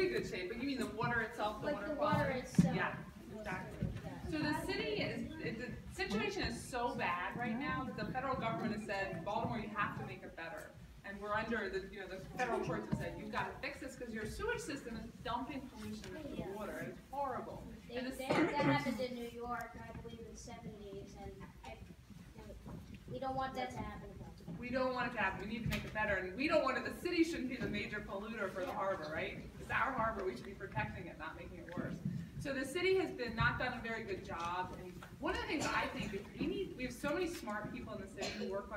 pretty good shape, but you mean the water itself, the like water the quality? water itself. Yeah, exactly. So the the situation is so bad right now that the federal government has said, Baltimore, you have to make it better. And we're under the federal courts have said, you've got to fix this because your sewage system is dumping pollution into the water. It's horrible. That happened in New York, I believe, in the 70s, and we don't want that to happen. We don't want it to happen. We need to make it better, and we don't want it. The city shouldn't be the major polluter for the harbor, right? It's our harbor. We should be protecting it, not making it worse. So the city has not done a very good job. And one of the things I think is we have so many smart people in the city who work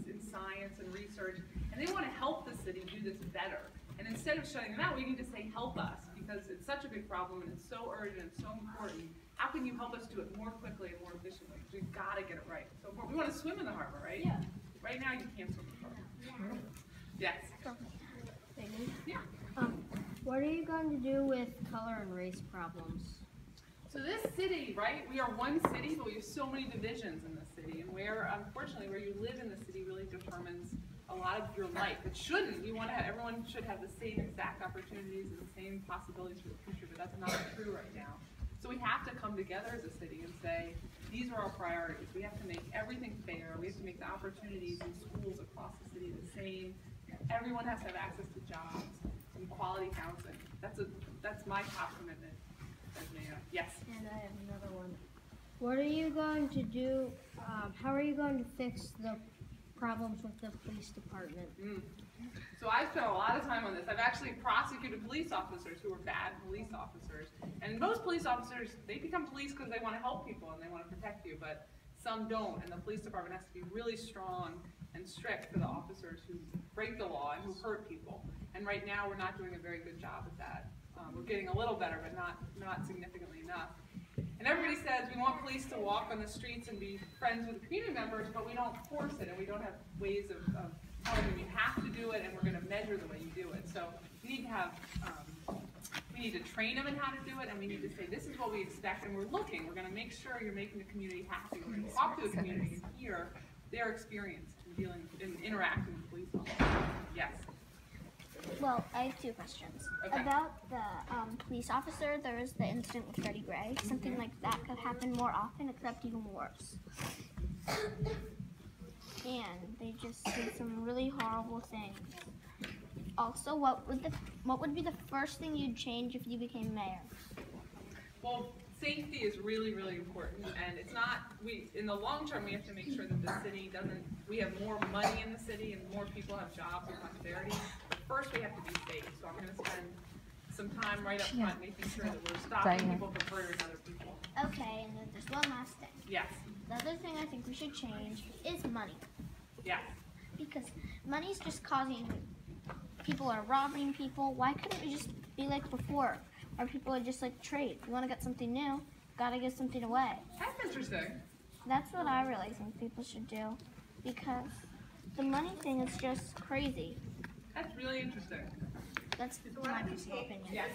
in science and research, and they want to help the city do this better. And instead of shutting them out, we need to say, help us, because it's such a big problem and it's so urgent, it's so important. How can you help us do it more quickly and more efficiently? Because we've got to get it right. So we want to swim in the harbor, right? Yeah. Right now, you can't swim in the harbor. Yes. Yeah. What are you going to do with color and race problems? So this city, right, we are one city, but we have so many divisions in the city. And unfortunately, where you live in the city really determines a lot of your life. It shouldn't. Everyone should have the same exact opportunities and the same possibilities for the future, but that's not true right now. So we have to come together as a city and say, these are our priorities. We have to make everything fair. We have to make the opportunities in schools across the city the same. Everyone has to have access to jobs and quality housing. That's my top commitment as mayor. Yes? And I have another one. What are you going to do, how are you going to fix the problems with the police department? So I spent a lot of time on this. I've actually prosecuted police officers who were bad police officers. And most police officers, they become police because they want to help people and they want to protect you, but some don't. And the police department has to be really strong and strict for the officers who break the law and who hurt people. And right now we're not doing a very good job at that. We're getting a little better, but not significantly enough. And everybody says we want police to walk on the streets and be friends with the community members, but we don't force it, and we don't have ways of telling them you have to do it, and we're going to measure the way you do it. So we need to have, we need to train them in how to do it, and we need to say this is what we expect, and we're looking. We're going to make sure you're making the community happy. We're going to talk to the community and hear their experience in dealing and interacting with police officers. Yes. Well, I have two questions. Okay. About the police officer, there was the incident with Freddie Gray. Something like that could happen more often, except even worse. And they just did some really horrible things. Also, what would be the first thing you'd change if you became mayor? Well, safety is really, really important, and it's not, in the long term, we have to make sure that the city we have more money in the city and more people have jobs and prosperity. But first, we have to be safe, so I'm going to spend some time right up front making sure that we're stopping people from hurting other people. Okay, and then there's one last thing. Yes. The other thing I think we should change is money. Yes. Because money's just causing, people are robbing people. Why couldn't we just be like before? Or people would just like trade. You want to get something new, gotta give something away. That's interesting. That's what I really think people should do, because the money thing is just crazy. That's really interesting. That's my personal opinion. Yes.